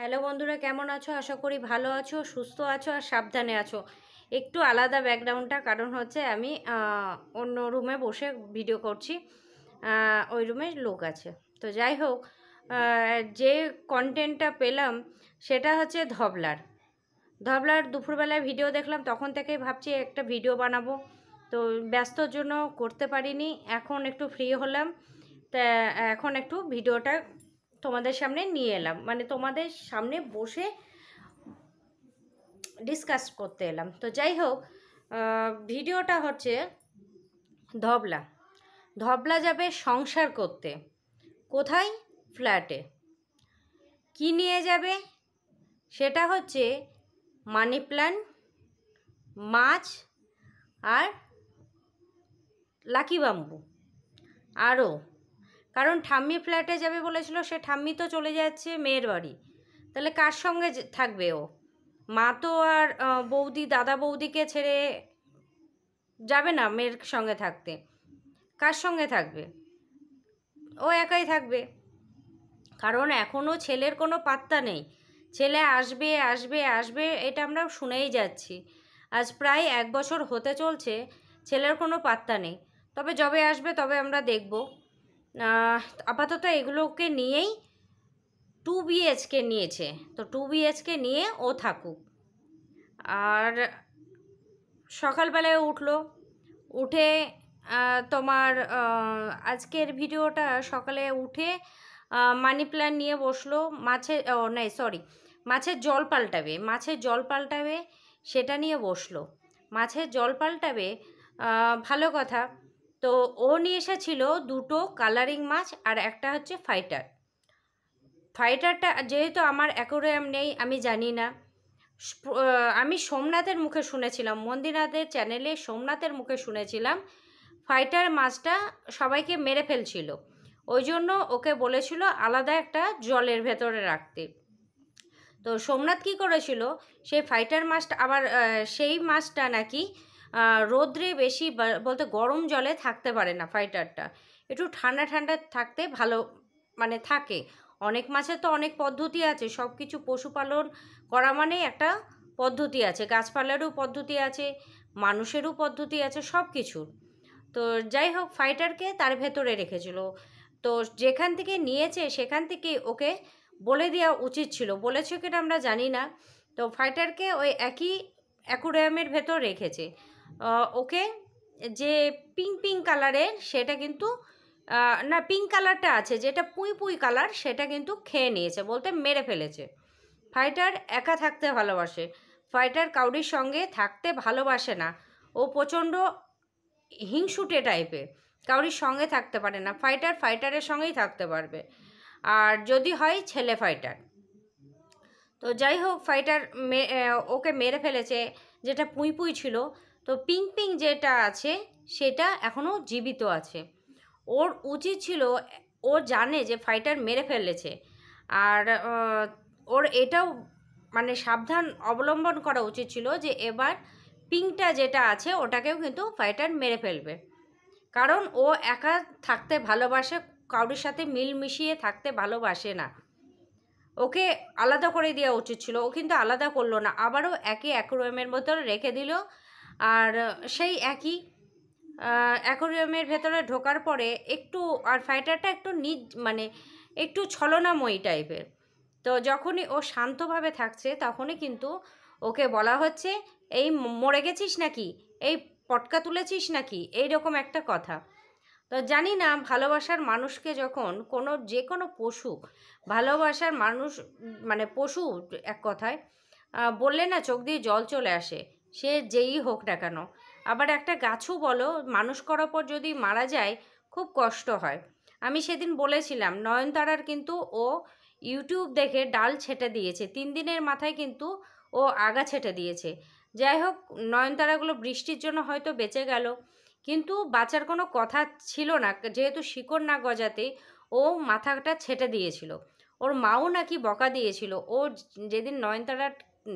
Hello বন্ধুরা, কেমন আছো? আশা করি ভালো আছো, সুস্থ আছো আর সাবধানে আছো। একটু আলাদা ব্যাকগ্রাউন্ডটা, কারণ হচ্ছে আমি অন্য রুমে বসে ভিডিও করছি। ওই রুমে লোক আছে। তো যাই হোক, যে কন্টেন্টটা পেলাম সেটা হচ্ছে ধবলার। দুপুরবেলায় ভিডিও দেখলাম, তখন থেকেই ভাবছি একটা ভিডিও বানাবো। তো ব্যস্তর জন্য করতে পারিনি, এখন একটু ফ্রি হলাম। তা এখন একটু ভিডিওটা তোমাদের সামনে নিয়ে এলাম, মানে তোমাদের সামনে বসে ডিসকাস করতে এলাম। তো যাই হোক, ভিডিওটা হচ্ছে ধবলা। ধবলা যাবে সংসার করতে। কোথায়? ফ্ল্যাটে। কি নিয়ে যাবে? সেটা হচ্ছে মানি প্ল্যান্ট, মাছ আর লাকি বাম্বু। আরও, কারণ ঠাম্মি ফ্ল্যাটে যাবে বলেছিল, সে ঠাম্মি তো চলে যাচ্ছে মেয়ের বাড়ি। তাহলে কার সঙ্গে থাকবে ও? মা তো আর বৌদি, দাদা বৌদিকে ছেড়ে যাবে না মেয়ের সঙ্গে থাকতে। কার সঙ্গে থাকবে? ও একাই থাকবে। কারণ এখনও ছেলের কোনো পাত্তা নেই। ছেলে আসবে আসবে আসবে, এটা আমরা শুনেই যাচ্ছি। আজ প্রায় 1 বছর হতে চলছে, ছেলের কোনো পাত্তা নেই। তবে যবে আসবে তবে আমরা দেখব। আপাতত এগুলোকে নিয়েই 2 BHK নিয়েছে। তো 2 BHK নিয়ে ও থাকুক। আর সকালবেলায় উঠে তোমার আজকের ভিডিওটা সকালে উঠে মানি প্ল্যান্ট নিয়ে বসলো। মাছের জল পাল্টাবে, সেটা নিয়ে বসলো। মাছের জল পাল্টাবে, ভালো কথা। তো ও নিয়ে এসেছিল 2টো কালারিং মাছ আর একটা হচ্ছে ফাইটারটা যেহেতু আমার অ্যাকোরিয়াম নেই, আমি জানি না। আমি সোমনাথের মুখে শুনেছিলাম, মন্দিরনাথের চ্যানেলে সোমনাথের মুখে শুনেছিলাম ফাইটার মাছটা সবাইকে মেরে ফেলছিল। ওই জন্য ওকে বলেছিল আলাদা একটা জলের ভেতরে রাখতে। তো সোমনাথ কী করেছিল, সেই ফাইটার মাছটা আবার সেই মাছটা নাকি রোদ্রে বেশি, বলতে গরম জলে থাকতে পারে না ফাইটারটা। একটু ঠান্ডা ঠান্ডা থাকতে ভালো মানে থাকে। অনেক মাছের তো অনেক পদ্ধতি আছে, সব কিছু পশুপালন করা মানেই একটা পদ্ধতি আছে, গাছপালারও পদ্ধতি আছে, মানুষেরও পদ্ধতি আছে, সব কিছুর। তো যাই হোক, ফাইটারকে তার ভেতরে রেখেছিল। তো যেখান থেকে নিয়েছে সেখান থেকে ওকে বলে দেওয়া উচিত ছিল, বলেছে কিনা আমরা জানি না। তো ফাইটারকে ওই একই অ্যাকোরিয়ামের ভেতর রেখেছে। ওকে যে পিঙ্ক পিঙ্ক কালারের, সেটা কিন্তু না, পিঙ্ক কালারটা আছে, যেটা পুঁই পুঁই কালার, সেটা কিন্তু খেয়ে নিয়েছে, বলতে মেরে ফেলেছে। ফাইটার একা থাকতে ভালোবাসে। ফাইটার কাউরির সঙ্গে থাকতে ভালোবাসে না। ও প্রচণ্ড হিংসুটে টাইপের, কাউরির সঙ্গে থাকতে পারে না। ফাইটারের সঙ্গেই থাকতে পারবে, আর যদি হয় ছেলে ফাইটার। তো যাই হোক, ওকে মেরে ফেলেছে, যেটা পুঁই পুঁই ছিল। তো পিঙ্ক পিঙ্ক যেটা আছে সেটা এখনও জীবিত আছে। ওর উচিত ছিল, ও জানে যে ফাইটার মেরে ফেলেছে, আর ওর এটাও মানে সাবধান অবলম্বন করা উচিত ছিল যে এবার পিঙ্কটা যেটা আছে ওটাকেও কিন্তু ফাইটার মেরে ফেলবে। কারণ ও একা থাকতে ভালোবাসে, কারোর সাথে মিল মিশিয়ে থাকতে ভালোবাসে না। ওকে আলাদা করে দেওয়া উচিত ছিল, ও কিন্তু আলাদা করলো না, আবারও একই অ্যাকোরিয়ামের মতো রেখে দিল। আর সেই একই অ্যাকোরিয়ামের ভেতরে ঢোকার পরে একটু, আর ফাইটারটা একটু মানে একটু ছলনাময়ী টাইপের। তো যখনই ও শান্তভাবে থাকছে তখনই কিন্তু ওকে বলা হচ্ছে, এই মরে গেছিস নাকি, এই পটকা তুলেছিস নাকি, এই রকম একটা কথা। তো জানি না, ভালোবাসার মানুষকে যখন যে কোনো পশু, ভালোবাসার মানুষ মানে পশু এক কথায় বললে না চোখ দিয়ে জল চলে আসে, সে যেই হোক না কেন। আবার একটা গাছও বলো, মানুষ করার পর যদি মারা যায় খুব কষ্ট হয়। আমি সেদিন বলেছিলাম নয়নতারার কিন্তু ও ইউটিউব দেখে ডাল ছেটে দিয়েছে, 3 দিনের মাথায় কিন্তু ও আগা ছেটে দিয়েছে। যাই হোক, নয়নতারাগুলো বৃষ্টির জন্য হয়তো বেঁচে গেল, কিন্তু বাঁচার কোনো কথা ছিল না, যেহেতু শিকড় না গজাতে ও মাথাটা ছেটে দিয়েছিল। ওর মাও নাকি বকা দিয়েছিল। ও যেদিন নয়নতারার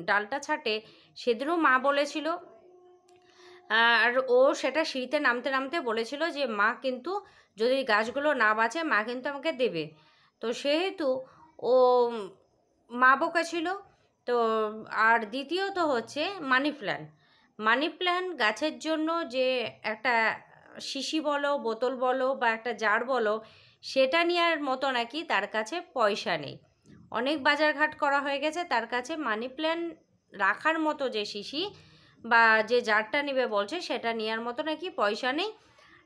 ডালটা ছাটে সেদিনও মা বলেছিল, আর ও সেটা সিঁড়িতে নামতে নামতে বলেছিল যে মা কিন্তু যদি গাছগুলো না বাঁচে মা কিন্তু আমাকে দেবে। তো সেহেতু ও মা বোকা ছিল। তো আর দ্বিতীয়ত হচ্ছে মানি প্ল্যান্ট। মানি প্ল্যান্ট গাছের জন্য যে একটা শিশি বলো, বোতল বলো বা একটা জার বলো, সেটা নেওয়ার মতো নাকি তার কাছে পয়সা নেই। অনেক বাজারঘাট করা হয়ে গেছে, তার কাছে মানি প্ল্যান্ট রাখার মতো যে শিশি বা যে জারটা নেবে বলছে সেটা নেওয়ার মতো নাকি পয়সা নেই।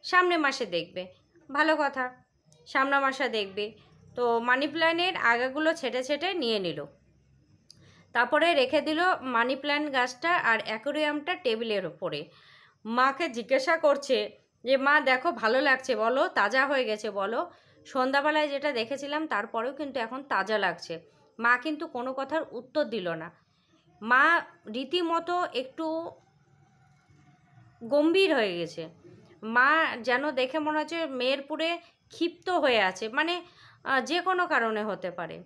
সামনে মাসে দেখবে, ভালো কথা, সামনে মাসে দেখবে। তো মানি প্ল্যান্টের আগাগুলো ছেটে ছেটে নিয়ে নিল, তারপরে রেখে দিল মানি প্ল্যান্ট গাছটা আর অ্যাকোরিয়ামটা টেবিলের ওপরে। মাকে জিজ্ঞাসা করছে যে মা দেখো ভালো লাগছে বলো, তাজা হয়ে গেছে বলো। সন্ধ্যাবেলায় যেটা দেখেছিলাম তারপরেও কিন্তু এখন তাজা লাগছে। মা কিন্তু কোনো কথার উত্তর দিল না। মা রীতিমতো একটু গম্ভীর হয়ে গেছে। মা যেন দেখে মনে হচ্ছে মেয়ের পুরে ক্ষিপ্ত হয়ে আছে, মানে যে কোনো কারণে হতে পারে।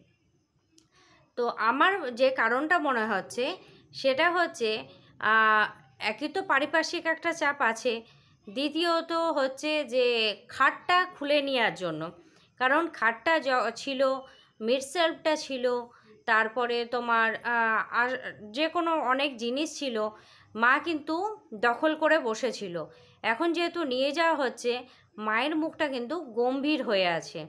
তো আমার যে কারণটা মনে হচ্ছে সেটা হচ্ছে একই তো পারিপার্শ্বিক একটা চাপ আছে, দ্বিতীয়ত হচ্ছে যে খাটটা খুলে নেওয়ার জন্য। কারণ খাটটা ছিল, মিড শেলফটা ছিল, তারপরে তোমার আর যে কোনো অনেক জিনিস ছিল, মা কিন্তু দখল করে বসেছিল। এখন যেহেতু নিয়ে যাওয়া হচ্ছে, মায়ের মুখটা কিন্তু গম্ভীর হয়ে আছে।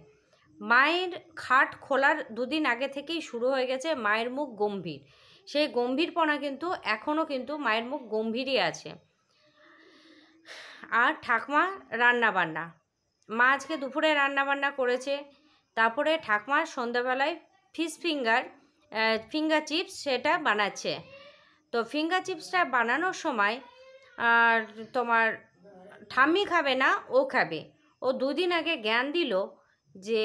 মায়ের খাট খোলার দুদিন আগে থেকেই শুরু হয়ে গেছে মায়ের মুখ গম্ভীর। সেই গম্ভীরপনা কিন্তু এখনও কিন্তু মায়ের মুখ গম্ভীরই আছে। আর ঠাকমা রান্নাবান্না, মা আজকে দুপুরে রান্নাবান্না করেছে। তারপরে ঠাকমা সন্ধ্যাবেলায় ফিঙ্গার চিপস সেটা বানাচ্ছে। তো ফিঙ্গার চিপসটা বানানোর সময় আর তোমার ঠাম্মি খাবে না, ও খাবে। ও দুদিন আগে জ্ঞান দিল যে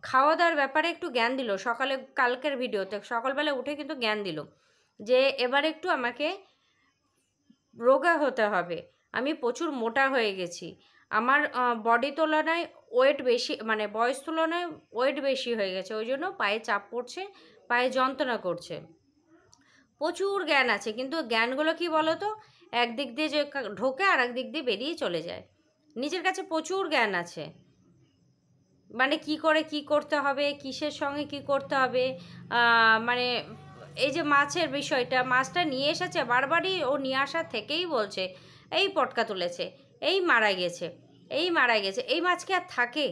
খাওয়া দাওয়ার ব্যাপারে একটু জ্ঞান দিল সকালে, কালকের ভিডিওতে সকালবেলা উঠে কিন্তু জ্ঞান দিল যে এবার একটু আমাকে রোগা হতে হবে, আমি প্রচুর মোটা হয়ে গেছি, আমার বডি তুলনায় ওয়েট বেশি, মানে বয়স তুলনায় ওয়েট বেশি হয়ে গেছে, ওই জন্য পায়ে চাপ পড়ছে, পায়ে যন্ত্রণা করছে। প্রচুর জ্ঞান আছে, কিন্তু জ্ঞানগুলো কি বলো তো, একদিক দিয়ে যে ঢোকে আর একদিক দিয়ে বেরিয়ে চলে যায়। নিজের কাছে প্রচুর জ্ঞান আছে, মানে কি করে কি করতে হবে, কিসের সঙ্গে কি করতে হবে। মানে এই যে মাছের বিষয়টা, মাছটা নিয়ে এসেছে বারবারই, ও নিয়ে আসার থেকেই বলছে এই পটকা তুলেছে, এই মারা গেছে, এই মারা গেছে। এই মাছ কি আর থাকে?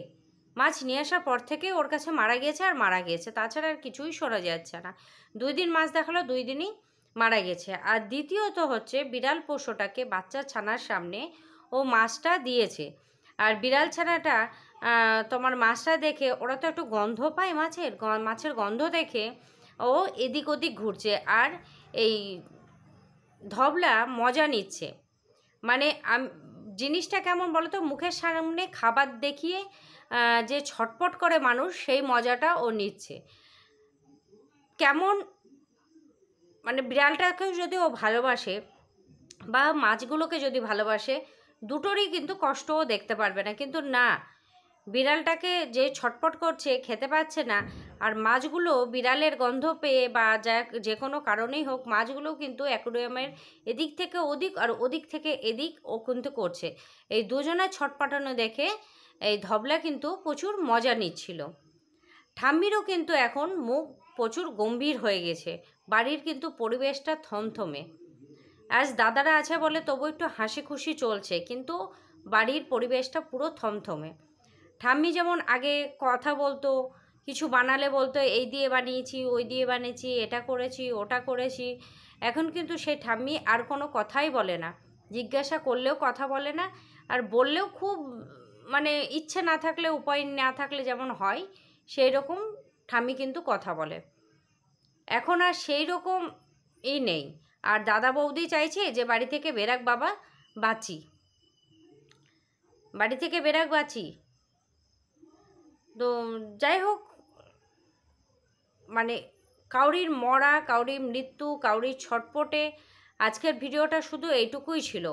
মাছ নিয়ে আসার পর থেকে ওর কাছে মারা গেছে আর মারা গেছে, তাছাড়া আর কিছুই শোনা যাচ্ছে না। 2 দিন মাছ দেখালো, 2 দিনই মারা গেছে। আর দ্বিতীয়ত হচ্ছে বিড়াল পোষ্যটাকে বাচ্চা ছানার সামনে ও মাছটা দিয়েছে। আর বিড়াল ছানাটা তোমার মাছটা দেখে, ওরা তো একটু গন্ধ পায় মাছের গন্ধ দেখে ও এদিক ওদিক ঘুরছে আর এই ধবলা মজা নিচ্ছে। মানে জিনিসটা কেমন বলো তো, মুখের সামনে খাবার দেখিয়ে যে ছটপট করে মানুষ, সেই মজাটা ও নিচ্ছে। কেমন মানে বিড়ালটাকেও যদি ও ভালোবাসে বা মাছগুলোকে যদি ভালোবাসে, দুটোরই কিন্তু কষ্টও দেখতে পারবে না, কিন্তু না, বিড়ালটাকে যে ছটপট করছে খেতে পাচ্ছে না, আর মাছগুলো বিড়ালের গন্ধ পেয়ে বা যে কোনো কারণেই হোক, মাছগুলোও কিন্তু অ্যাকোয়ারিয়ামের এদিক থেকে ওদিক আর ওদিক থেকে এদিক ও কিন্তু করছে। এই দুজনের ছটপটানো দেখে এই ধবলা কিন্তু প্রচুর মজা নিচ্ছিল। ঠাম্মিরও কিন্তু এখন মুখ প্রচুর গম্ভীর হয়ে গেছে, বাড়ির কিন্তু পরিবেশটা থমথমে। আজ দাদারা আছে বলে তবু একটু হাসি খুশি চলছে, কিন্তু বাড়ির পরিবেশটা পুরো থমথমে। ঠাম্মি যেমন আগে কথা বলতো, কিছু বানালে বলতো এই দিয়ে বানিয়েছি, ওই দিয়ে বানিয়েছি, এটা করেছি, ওটা করেছি। এখন কিন্তু সেই ঠাম্মি আর কোনো কথাই বলে না, জিজ্ঞাসা করলেও কথা বলে না, আর বললেও খুব মানে ইচ্ছে না থাকলে, উপায় না থাকলে যেমন হয় সেই রকম ঠাম্মি কিন্তু কথা বলে। এখন আর সেই রকম নেই। আর দাদা বৌদি চাইছে যে বাড়ি থেকে বেরাক বাবা, বাঁচি, বাড়ি থেকে বেরাক বাঁচি। তো যাই হোক, মানে কাউরির মরা, কাউরির মৃত্যু, কাউরির ছটপটে আজকের ভিডিওটা শুধু এইটুকুই ছিল,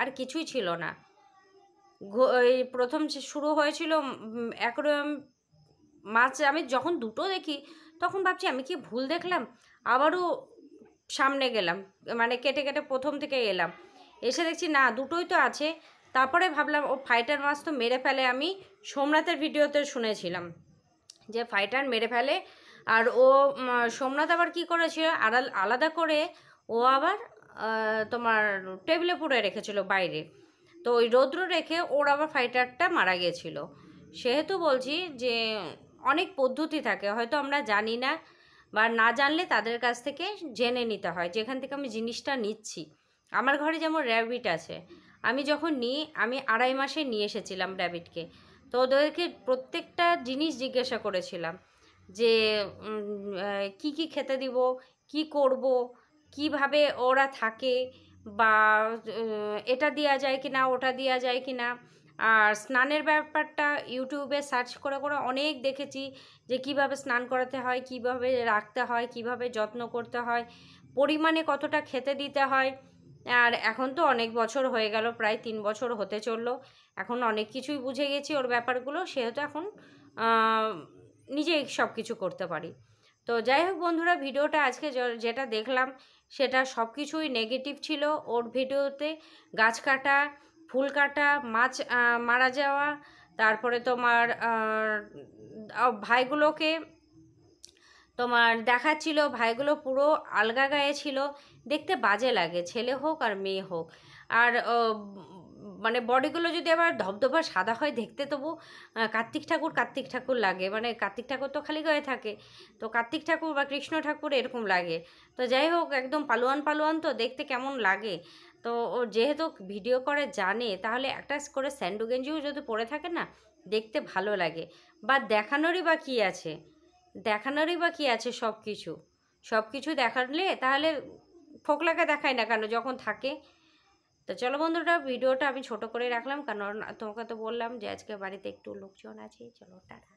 আর কিছুই ছিল না। এই প্রথম শুরু হয়েছিল অ্যাকোয়ারিয়াম মাছ, আমি যখন দুটো দেখি তখন ভাবছি আমি কি ভুল দেখলাম, আবারও সামনে গেলাম, মানে কেটে কেটে প্রথম থেকে এলাম, এসে দেখছি না দুটোই তো আছে। তারপরে ভাবলাম ও ফাইটার মাছ তো মেরে ফেলে, আমি সোমনাথের ভিডিওতে শুনেছিলাম যে ফাইটার মেরে ফেলে, আর ও সোমনাথ আবার কী করেছিল, আলাদা করে ও আবার তোমার টেবিলে পুড়ে রেখেছিল বাইরে। তো ওই রৌদ্র রেখে ওর আবার ফাইটারটা মারা গিয়েছিল। সেহেতু বলছি যে অনেক পদ্ধতি থাকে, হয়তো আমরা জানি না, বা না জানলে তাদের কাছ থেকে জেনে নিতে হয় যেখান থেকে আমি জিনিসটা নিচ্ছি। আমার ঘরে যেমন র্যাবিট আছে, আমি যখন নিই, আমি 2.5 মাসে নিয়ে এসেছিলাম র্যাবিটকে। তো ওদেরকে প্রত্যেকটা জিনিস জিজ্ঞাসা করেছিলাম যে কি কি খেতে দিব, কি করব, কিভাবে ওরা থাকে, বা এটা দেওয়া যায় কি না, ওটা দেওয়া যায় কি না। আর স্নানের ব্যাপারটা ইউটিউবে সার্চ করে করে অনেক দেখেছি যে কিভাবে স্নান করাতে হয়, কিভাবে রাখতে হয়, কিভাবে যত্ন করতে হয়, পরিমাণে কতটা খেতে দিতে হয়। আর এখন তো অনেক বছর হয়ে গেল, প্রায় 3 বছর হতে চললো, এখন অনেক কিছুই বুঝে গেছি ওর ব্যাপারগুলো, সেহেতু এখন নিজেই সব কিছু করতে পারি। তো যাই হোক বন্ধুরা, ভিডিওটা আজকে যেটা দেখলাম সেটা সব কিছুই নেগেটিভ ছিল ওর ভিডিওতে। গাছ কাটা, ফুল কাটা, মাছ মারা যাওয়া, তারপরে তোমার ভাইগুলোকে তোমার দেখাচ্ছিল, ভাইগুলো পুরো আলগা গায়ে ছিল, দেখতে বাজে লাগে, ছেলে হোক আর মেয়ে হোক। আর মানে বডিগুলো যদি আবার ধবধবা সাদা হয় দেখতে, তবু কার্তিক ঠাকুর কার্তিক ঠাকুর লাগে, মানে কার্তিক ঠাকুর তো খালি গায়ে থাকে, তো কার্তিক ঠাকুর বা কৃষ্ণ ঠাকুর এরকম লাগে। তো যাই হোক, একদম পালোয়ান পালোয়ান, তো দেখতে কেমন লাগে। তো ও যেহেতু ভিডিও করে জানে, তাহলে একটা করে স্যান্ডো গেঞ্জিও যদি পরে থাকে না, দেখতে ভালো লাগে। বা দেখানোরই বা কী আছে, দেখানোরই বা কী আছে, সব কিছু সব কিছু দেখালে তাহলে ফোকলাকে দেখায় না কেন যখন থাকে। তো চলো বন্ধুরা, ভিডিওটা আমি ছোট করে রাখলাম, কারণ তোমাকে তো বললাম যে আজকে বাড়িতে একটু লোকজন আছে। চলো টাটা।